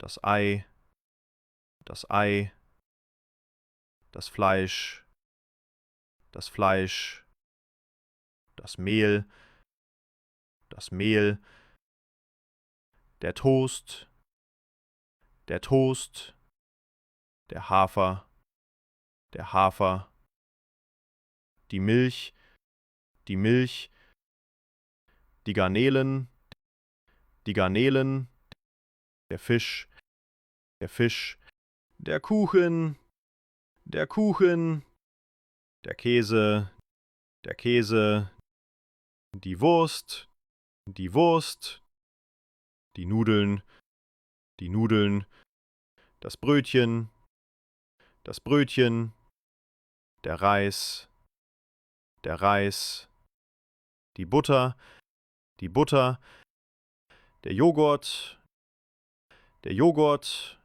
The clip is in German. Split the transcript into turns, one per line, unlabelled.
das Ei, das Ei, das Fleisch, das Fleisch, das Mehl, der Toast, der Toast, der Hafer, die Milch, die Milch, die Garnelen, der Fisch, der Kuchen, der Käse, die Wurst, die Nudeln, das Brötchen, der Reis, die Butter, der Joghurt,